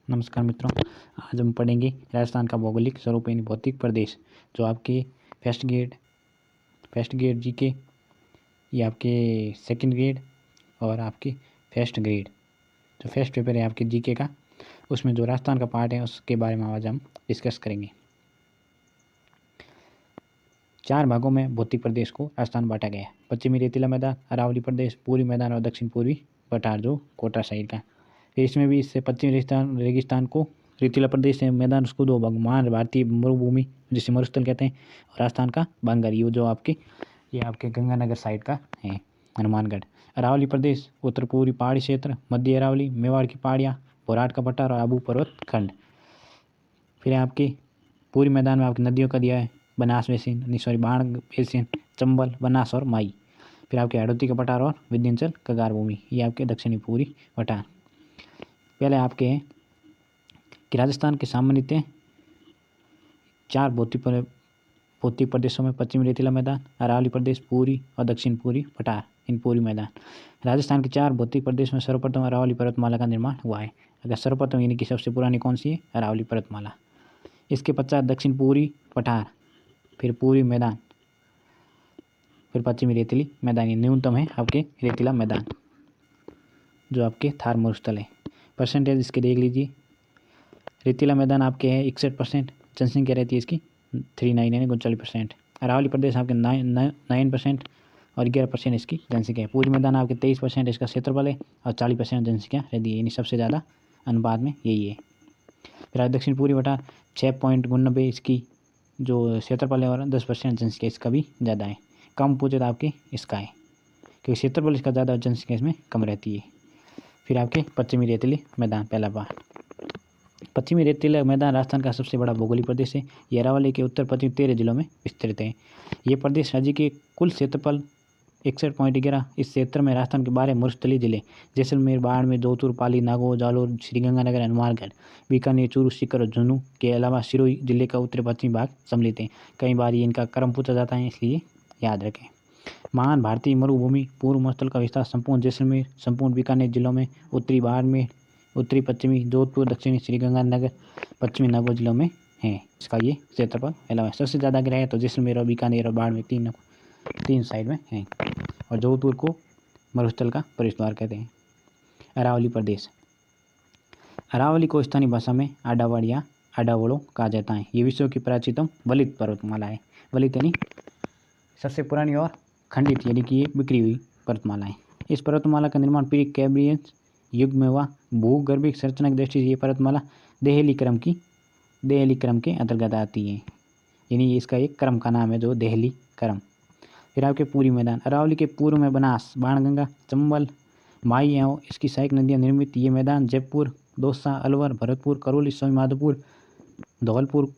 नमस्कार मित्रों, आज हम पढ़ेंगे राजस्थान का भौगोलिक स्वरूप यानी भौतिक प्रदेश। जो आपके फर्स्ट ग्रेड जीके, ये आपके सेकंड ग्रेड और आपके फर्स्ट ग्रेड जो फर्स्ट पेपर है आपके जीके का, उसमें जो राजस्थान का पार्ट है उसके बारे में आज हम डिस्कस करेंगे। 4 भागों में भौतिक प्रदेश को राजस्थान बांटा गया है। पश्चिमी रेतीला मैदान, अरावली प्रदेश, पूर्वी मैदान और दक्षिण पूर्वी पठार जो कोटा साइड का। फिर इसमें भी इससे पश्चिमी रेगिस्तान को रेतीला प्रदेश है, मैदान उसको 2 भाग, महान भारतीय मरुभूमि जिसे मरुस्थल कहते हैं, और राजस्थान का बांगर ये जो ये आपके गंगानगर साइड का है, हनुमानगढ़। अरावली प्रदेश, उत्तर पूर्वी पहाड़ी क्षेत्र, मध्य अरावली, मेवाड़ की पहाड़ियाँ, बोराट का पठार और आबू पर्वत खंड। फिर आपके पूर्वी मैदान में आपकी नदियों का दिया है, बनास बेसिन, बाण बेसिन, चंबल, बनास और माई। फिर आपके हड़ौती का पठार और विंध्याचल कगार भूमि, ये आपके दक्षिणी पूर्वी पठार। पहले आपके हैं कि राजस्थान के सामान्यतः 4 भौतिक प्रदेशों में पश्चिमी रेतीला मैदान, अरावली प्रदेश, पूर्वी और दक्षिण पूर्वी पठार, इन पूर्वी मैदान। राजस्थान के 4 भौतिक प्रदेश में सर्वप्रथम अरावली पर्वतमाला का निर्माण हुआ है। अगर सर्वप्रथम यानी कि सबसे पुरानी कौन सी है? अरावली पर्वतमाला। इसके पश्चात दक्षिण पूर्वी पठार, फिर पूर्वी मैदान, फिर पश्चिमी रेतीली मैदान। न्यूनतम है आपके रेतीला मैदान जो आपके थार मरुस्थल है। परसेंटेज इसके देख लीजिए। रेतीला मैदान आपके है 61%, जनसंख्या रहती है इसकी 39 यानी 39%। अरावली प्रदेश आपके 9% और 11% इसकी जनसंख्या है। पूर्वी मैदान आपके 23% इसका क्षेत्रफल है और 40% जनसंख्या रहती है, यानी सबसे ज़्यादा अनुपात में यही है। फिर दक्षिण पूर्वी पठार 6.99 इसकी जो क्षेत्रफल है और 10% जनसंख्या इसका भी ज़्यादा है। कम पूछे तो आपके इसका है क्योंकि क्षेत्रफल इसका ज़्यादा और जनसंख्या इसमें कम रहती है। फिर आपके पश्चिमी रेतीली मैदान, पहला पार्ट। पश्चिमी रेतीला मैदान राजस्थान का सबसे बड़ा भौगोलिक प्रदेश है। ये अरावली के उत्तर पश्चिम 13 जिलों में विस्तृत है। ये प्रदेश राज्य के कुल क्षेत्रफल 61.11। इस क्षेत्र में राजस्थान के 12 मरुस्थलीय जिले जैसलमेर, बाड़मेर, जोधपुर, पाली, नागौर, जालोर, श्रीगंगानगर, हनुमानगढ़, बीकानेर, चूरू, सीकर और झुंझुनू के अलावा सिरोही जिले का उत्तरी पश्चिमी भाग सम्मिलित है। कई बार ये इनका क्रम पूछा जाता है, इसलिए याद रखें। महान भारतीय मरुभूमि पूर्व मरुस्थल का विस्तार संपूर्ण जैसलमेर, संपूर्ण बीकानेर जिलों में, उत्तरी बाड़मेर, उत्तरी पश्चिमी जोधपुर, दक्षिणी श्रीगंगानगर, पश्चिमी नागौर जिलों में है। इसका ये क्षेत्रफल फैला है। सबसे ज़्यादा गिरा है तो जैसलमेर और बीकानेर और बाड़मेर तीन साइड में है, और जोधपुर को मरुस्थल का प्रवेश द्वार कहते हैं। अरावली प्रदेश, अरावली को स्थानीय भाषा में आडावड़ या आडावड़ो कहा जाता है। ये विश्व की प्राचीनतम वलित पर्वतमाला है। वलित यानी सबसे पुरानी और खंडित यानी कि ये बिखरी हुई पर्वतमाला है। इस पर्वतमाला का निर्माण प्री कैम्ब्रियन युग में हुआ। भूगर्भिक संरचना की दृष्टि से ये पर्वतमाला देहली क्रम के अंतर्गत आती है, यानी इसका एक क्रम का नाम है जो देहली क्रम। फिर आपके पूर्वी मैदान, अरावली के पूर्व में बनास, बाणगंगा, चंबल, माई एवं इसकी सहायक नदियाँ निर्मित ये मैदान जयपुर, दौसा, अलवर, भरतपुर, करौली, स्वामी माधोपुर, धौलपुर,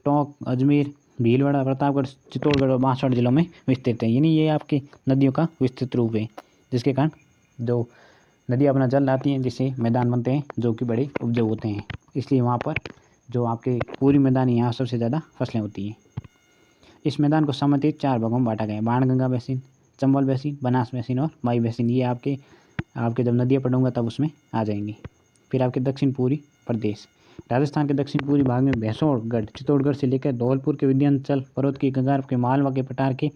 टोंक, अजमेर, भीलवाड़ा, प्रतापगढ़, चित्तौड़गढ़ और बांसवाड़ा जिलों में विस्तृत है। यानी ये आपके नदियों का विस्तृत रूप है, जिसके कारण जो नदियाँ अपना जल लाती हैं, जिससे मैदान बनते हैं जो कि बड़े उपजाऊ होते हैं। इसलिए वहाँ पर जो आपके पूर्वी मैदान है, यहाँ सबसे ज़्यादा फसलें होती हैं। इस मैदान को सामान्यतः 4 भागों में बांटा गया है। Banganga basin, Chambal basin, Banas basin और माई बेसिन। ये आपके जब नदियाँ पढ़ूंगा तब उसमें आ जाएंगी। फिर आपके दक्षिण पूर्वी प्रदेश, राजस्थान के दक्षिण पूर्वी भाग में भैंसोड़गढ़, चित्तौड़गढ़ से लेकर धौलपुर के विंध्याचल पर्वत की कगार के मालवा के पठार के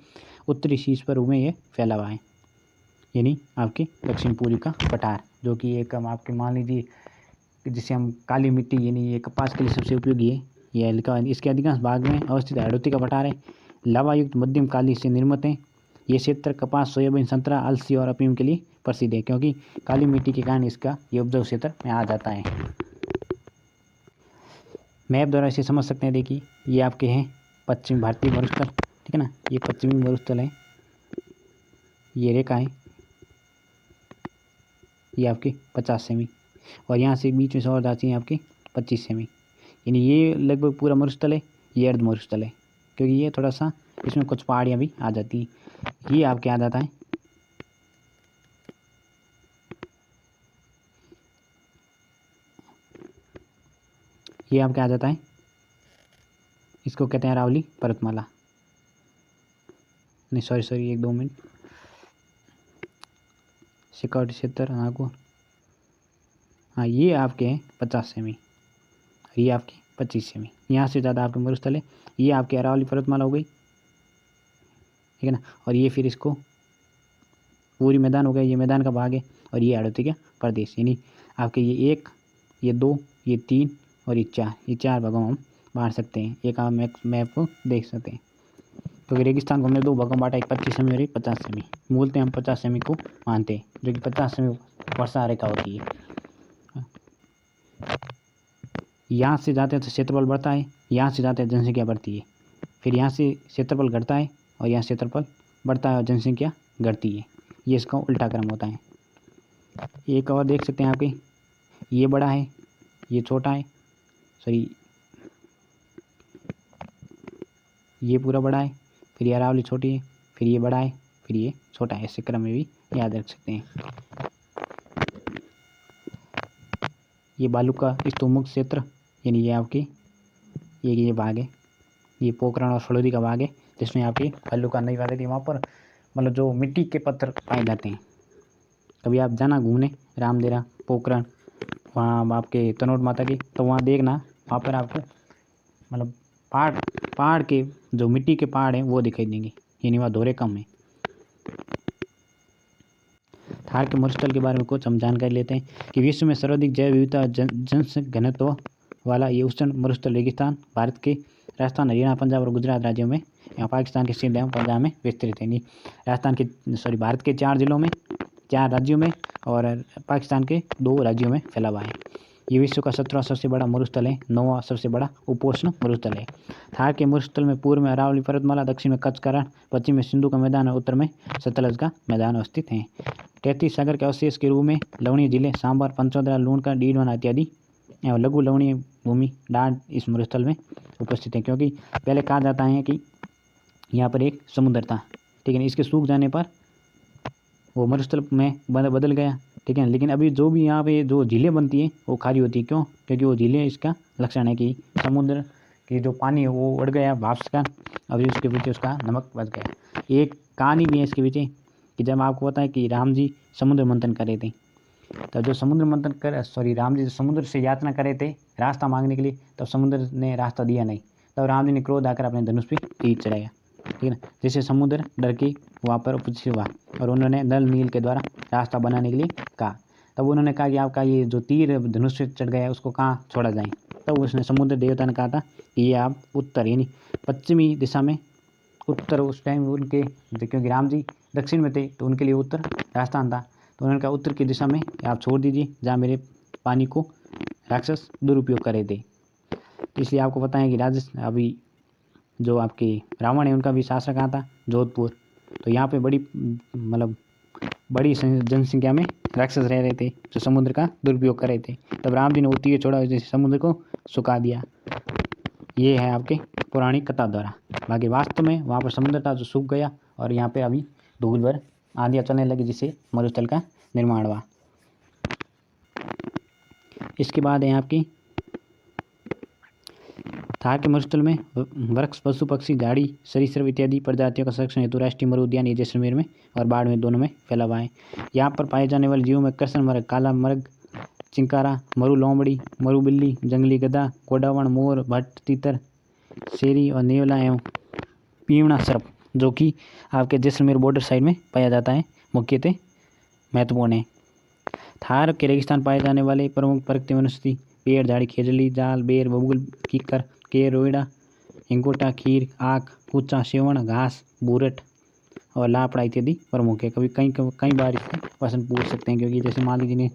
उत्तरी शीर्ष पर में ये फैला हुआ है, यानी आपके दक्षिण पूर्वी का पठार, जो कि एक आपके मान लीजिए जिसे हम काली मिट्टी यानी ये कपास के लिए सबसे उपयोगी है। यह लिखा है। इसके अधिकांश भाग में अवस्थित हड़ौती का पठार है। लावायुक्त मध्यम काली से निर्मित है। ये क्षेत्र कपास, सोयाबीन, संतरा, अलसी और अफीम के लिए प्रसिद्ध है, क्योंकि काली मिट्टी के कारण इसका ये उपजाऊ क्षेत्र में आ जाता है। मैप द्वारा इसे समझ सकते हैं। देखिए ये आपके हैं पश्चिम भारतीय मरुस्थल, ठीक है ना, ये पश्चिमी मरुस्थल है, ये रेखा है, ये आपके 50 सेमी, और यहाँ से बीच में से और जाती है आपके 25 सेमी, यानी ये लगभग पूरा मरुस्थल है। ये अर्ध मरुस्थल है, क्योंकि ये थोड़ा सा इसमें कुछ पहाड़ियाँ भी आ जाती हैं। ये आपके आ जाता है इसको कहते हैं अरावली पर्वतमाला। नहीं सॉरी 1-2 मिनट। सिकौट क्षेत्र, नागौर, हाँ, ये आपके हैं 50 सेमी, ये आपके 25 सेमी। यहाँ से ज़्यादा आपके मरुस्थल है। ये आपकी अरावली पर्वतमाला हो गई, ठीक है ना। और ये फिर इसको पूरी मैदान हो गया, ये मैदान का भाग है। और ये हाड़ौती का प्रदेश, यानी आपके ये 1, ये 2, ये 3 और ये 4, ये 4 भागों में हम बांट सकते हैं। एक आप मैप को देख सकते हैं। क्योंकि रेगिस्तान को हमने 2 भागों में बांटा, एक 25 सेमी और एक 50 सेमी। मूलतः हम 50 सेमी को मानते हैं, जो कि 50 सेमी वर्षा रेखा होती है। यहाँ से जाते हैं तो क्षेत्रफल बढ़ता है, यहाँ से जाते हैं जनसंख्या बढ़ती है। फिर यहाँ से क्षेत्रफल घटता है और यहाँ क्षेत्रफल बढ़ता है और जनसंख्या घटती है। ये इसका उल्टा क्रम होता है। एक और देख सकते हैं आपके, ये बड़ा है, ये छोटा है, सॉरी ये पूरा बड़ा है, फिर ये अरावली छोटी है, फिर ये बड़ा है, फिर ये छोटा है। ऐसे क्रम में भी याद रख सकते हैं। ये बालू का स्तूमुक्त क्षेत्र, यानी ये आपके ये भाग है, ये पोखरण और फलोदी का भाग है, जिसमें आपकी बालू का नई वाले थी। वहाँ पर मतलब जो मिट्टी के पत्थर पाए जाते हैं। कभी आप जाना घूमने रामदेरा, पोखरण, वहाँ आपके तनोट माता की, तो वहाँ देखना, वहाँ पर आपको मतलब पहाड़ के जो मिट्टी के पहाड़ हैं वो दिखाई देंगे, यानी वहाँ धोरे कम है। थार के मरुस्थल के बारे में कुछ हम जानकारी लेते हैं कि विश्व में सर्वाधिक जैव विविधता जनसंख्या घनत्व वाला ये उष्ण मरुस्थल रेगिस्तान भारत के राजस्थान, हरियाणा, पंजाब और गुजरात राज्यों में, यहाँ पाकिस्तान के सिंध एवं पंजाब में विस्तृत है। राजस्थान के भारत के 4 जिलों में, 4 राज्यों में और पाकिस्तान के 2 राज्यों में फैला हुआ है। ये विश्व का 17वां सबसे बड़ा मरुस्थल है, 9वां सबसे बड़ा उपोष्ण मरुस्थल है। थार के मरुस्थल में पूर्व में अरावली पर्वतमाला, दक्षिण में कच्छ का रण, पश्चिम में सिंधु का मैदान और उत्तर में सतलज का मैदान अवस्थित हैं। 33 सागर के अवशेष के रूप में लवणीय जिले सांबर, पंचोदरा, लूणका, डीडवाना इत्यादि एवं लघु लवणीय भूमि डांड इस मरुस्थल में उपस्थित है। क्योंकि पहले कहा जाता है कि यहाँ पर एक समुद्र था, ठीक है। इसके सूख जाने पर वो मरुस्थल में बदल गया, ठीक है। लेकिन अभी जो भी यहाँ पे जो झीलें बनती हैं वो खारी होती है। क्यों? क्योंकि वो झीलें इसका लक्षण है कि समुद्र की जो पानी है वो उड़ गया भाप का, अभी उसके पीछे उसका नमक बच गया। एक कहानी भी है इसके पीछे कि जब आपको पता है कि राम जी समुद्र मंथन कर रहे थे, तो जो समुद्र मंथन राम जी समुद्र से यातना कर रहे थे रास्ता मांगने के लिए, तब समुद्र ने रास्ता दिया नहीं। तब राम जी ने क्रोध आकर अपने धनुष पे तीर चलाया, ठीक है ना। जिससे समुद्र डर के वहाँ पर उपस्थित हुआ और उन्होंने नल नील के द्वारा रास्ता बनाने के लिए कहा। तब उन्होंने कहा कि आपका ये जो तीर धनुष पे चढ़ गया है उसको कहाँ छोड़ा जाए। तब उसने समुद्र देवता ने कहा था कि ये आप उत्तर यानी पश्चिमी दिशा में, उत्तर उस टाइम उनके, क्योंकि राम जी दक्षिण में थे तो उनके लिए उत्तर राजस्थान था, तो उन्होंने कहा उत्तर की दिशा में आप छोड़ दीजिए जहाँ मेरे पानी को राक्षस दुरुपयोग कर रहे थे। इसलिए आपको पता है कि राजस्थान अभी जो आपके रावण है उनका भी शासक कहाँ था? जोधपुर। तो यहाँ पे बड़ी जनसंख्या में राक्षस रह रहे थे जो समुद्र का दुरुपयोग कर रहे थे। तब राम जी ने वो तीर छोड़ा, जैसे समुद्र को सुखा दिया। ये है आपके पौराणिक कथा द्वारा। बाकी वास्तव में वहाँ पर समुद्र था जो सूख गया और यहाँ पे अभी धूल भर आंधियाँ चलने लगी, जिससे मरुस्थल का निर्माण हुआ। इसके बाद है आपकी थार के मरुस्थल में वृक्ष, पशु, पक्षी, झाड़ी, सरीसृप इत्यादि प्रजातियों का संरक्षण हेतु राष्ट्रीय मरु उद्यान ये जैसलमेर में और बाड़मेर दोनों में फैला हुआ है। यहाँ पर पाए जाने वाले जीवों में कृष्ण मृग, काला मृग, चिंकारा, मरु लोमड़ी, मरु बिल्ली, जंगली गधा, कोडावण, मोर, भट्ट, तीतर, शेरी और नेवला एवं पीवड़ा सर्प, जो कि आपके जैसलमेर बॉर्डर साइड में पाया जाता है, मुख्यतः महत्वपूर्ण है। थार के रेगिस्तान पाए जाने वाले प्रमुख प्रकृति वनस्पति पेड़, झाड़ी, खेजली, जाल, बेर, बबूल, कीकर, केर, रोइडा, हिंगोटा, खीर, आक, कूचा, सेवण, घास, बूरट और लापड़ा इत्यादि प्रमुख है। कभी कई बार इससे प्रश्न पूछ सकते हैं, क्योंकि जैसे मान लीजिए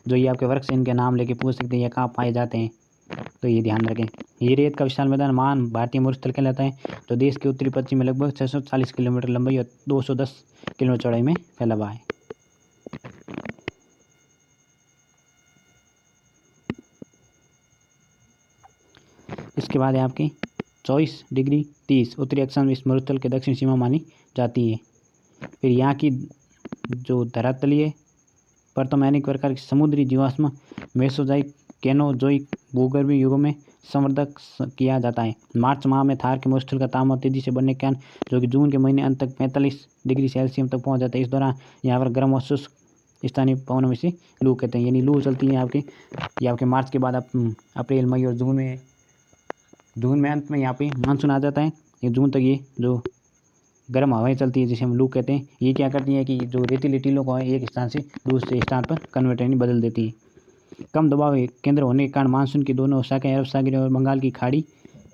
जो ये आपके वृक्ष इनके नाम लेके पूछ सकते हैं या कहाँ पाए जाते हैं, तो ये ध्यान रखें। ये रेत का विशाल मैदान महान भारतीय मरुस्थल कहलाता है, जो देश के उत्तरी पश्चिम में लगभग 640 किलोमीटर लंबाई और 210 किलोमीटर चौड़ाई में फैला हुआ है। इसके बाद है आपकी 24 डिग्री 30 उत्तरी अक्षांश में इस मरुस्थल के दक्षिण सीमा मानी जाती है। फिर यहाँ की जो धरातलीय परतों में अनेक प्रकार के समुद्री जीवाश्म मेसोजाइक, केनोजोइक भूगर्भीय युगों में संवर्धक किया जाता है। मार्च माह में थार के मरुस्थल का तापमान तेजी से बढ़ने के कारण जो कि जून के महीने अंत तक 45 डिग्री सेल्सियस तक पहुँच जाता है। इस दौरान यहाँ पर गर्म और शुष्क स्थानीय पवनों में से लू कहते हैं। यानी लू चलती है ये आपके मार्च के बाद अप्रैल मई और जून में अंत में यहाँ पे मानसून आ जाता है। ये जून तक ये जो गर्म हवाएं चलती है जिसे हम लू कहते हैं, ये क्या करती हैं कि जो रेतीले टीलों को है एक स्थान से दूसरे स्थान पर कन्वर्ट यानी बदल देती है। कम दबाव केंद्र होने के कारण मानसून की दोनों शाखाएं अरब सागर और बंगाल की खाड़ी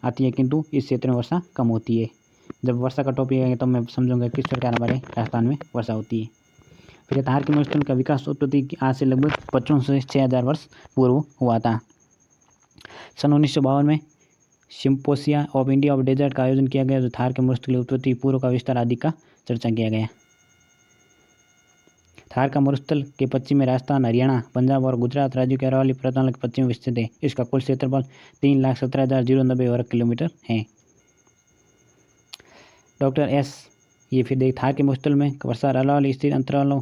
आती है, किंतु इस क्षेत्र में वर्षा कम होती है। जब वर्षा का टॉपिक आएगा तब मैं समझूंगा किस प्रकार हमारे राजस्थान में वर्षा होती है। फिर थार के मरुस्थल का विकास उत्पत्ति आज से लगभग 5500 से 6000 वर्ष पूर्व हुआ था। सन 1952 में सिम्पोसिया ऑफ इंडिया ऑफ डेजर्ट का आयोजन किया गया, जो थार के मरुस्थल की उत्पत्ति, पूर्व का विस्तार आदि का चर्चा किया गया। थार का मरुस्थल के पश्चिम में राजस्थान, हरियाणा, पंजाब और गुजरात राज्यों के अरावली पर्वतमाला के पश्चिम में स्थित है। इसका कुल क्षेत्रफल 3,17,090 वर्ग किलोमीटर है। डॉक्टर एस ये फिर देख थार के मरुस्थल में वर्षा अरावली स्थित अंतरालों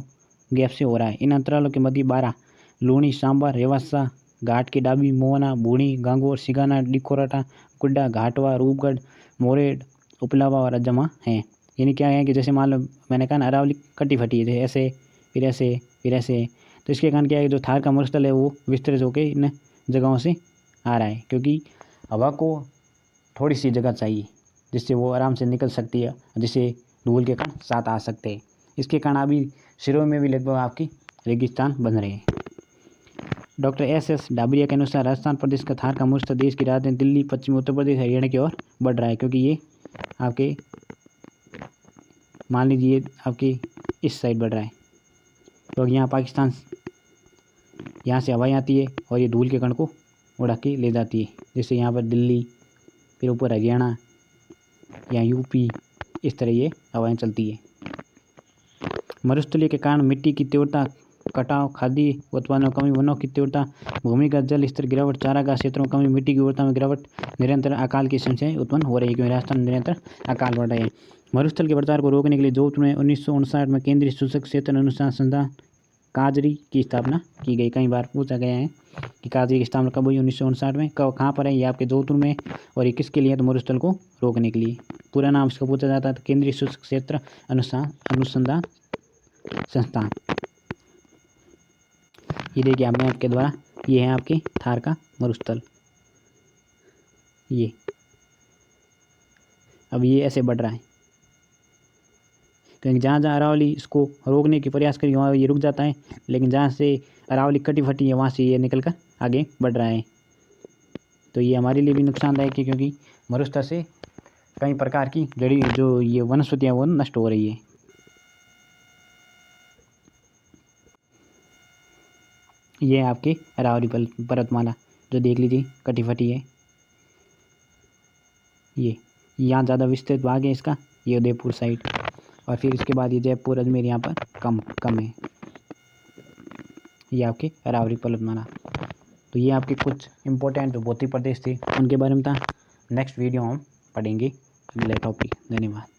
गैप से हो रहा है। इन अंतरालों के मध्य 12 लूणी, सांबर, रेवासा, घाट की डाबी, मोहना, बूढ़ी, गांगोर, सिगाना, डिकोराटा, कुड्डा, घाटवा, रूपगढ़, मोरेड, उपलावा और अजमा हैं। यानी क्या है कि जैसे मान लो मैंने कहा अरावली कटी फटी है, ऐसे फिर ऐसे फिर ऐसे, तो इसके कारण क्या है जो थार का मरुस्थल है वो विस्तृत होकर इन जगहों से आ रहा है, क्योंकि हवा को थोड़ी सी जगह चाहिए जिससे वो आराम से निकल सकती है, जिससे धूल के कण साथ आ सकते हैं। इसके कारण अभी सिरों में भी लगभग आपकी रेगिस्तान बन रहे हैं। डॉक्टर एस डाबरिया के अनुसार राजस्थान प्रदेश का थार का मरुस्थल देश की राजधानी दिल्ली, पश्चिमी उत्तर प्रदेश, हरियाणा की ओर बढ़ रहा है, क्योंकि ये आपके मान लीजिए आपकी इस साइड बढ़ रहा है। तो यहाँ पाकिस्तान, यहाँ से हवाएं आती है और ये धूल के कण को उड़ा के ले जाती है, जैसे यहाँ पर दिल्ली, फिर ऊपर हरियाणा, यहाँ यूपी, इस तरह ये हवाएं चलती है। मरुस्थलीय के कारण मिट्टी की तीव्रता, कटाव, खाद्य उत्पादन में कमी, वनों की तीव्रता, भूमिगत जल स्तर गिरावट, चारागाह क्षेत्रों में कमी, मिट्टी की उर्वरता में गिरावट, निरंतर अकाल की समस्याएं उत्पन्न हो रही है, क्योंकि राजस्थान में निरंतर अकाल बढ़ रहे हैं। मरुस्थल के प्रचार को रोकने के लिए जोधपुर में 1959 में केंद्रीय सूचक क्षेत्र अनुसंधान संस्थान काजरी की स्थापना की गई। कई बार पूछा गया है कि काजरी की स्थापना कब हुई, 1959 में। कहाँ पर है, ये आपके जोधपुर में, और ये किसके लिए, तो मरुस्थल को रोकने के लिए। पूरा नाम इसका पूछा जाता है तो केंद्रीय सूचक क्षेत्र अनुसंधान संस्थान। ये देखिए आप मैप के द्वारा, ये है आपके थार का मरुस्थल। ये अब ये ऐसे बढ़ रहा है, क्योंकि जहाँ जहाँ अरावली इसको रोकने की प्रयास करी वहाँ ये रुक जाता है, लेकिन जहाँ से अरावली कटी फटी है वहाँ से ये निकल कर आगे बढ़ रहा है। तो ये हमारे लिए भी नुकसानदायक है, क्योंकि मरुस्थल से कई प्रकार की जड़ी जो ये वनस्पतियाँ वो नष्ट हो रही है। ये आपके अरावली पर्वतमाला जो देख लीजिए कटी फटी है। ये यहाँ ज़्यादा विस्तृत भाग है इसका, ये उदयपुर साइड, और फिर इसके बाद ये जयपुर, अजमेर यहाँ पर कम है। ये आपके अरावली पर्वतमाला। तो ये आपके कुछ इम्पोर्टेंट जो भौतिक प्रदेश थे उनके बारे में था। नेक्स्ट वीडियो हम पढ़ेंगे अगले टॉपिक। धन्यवाद।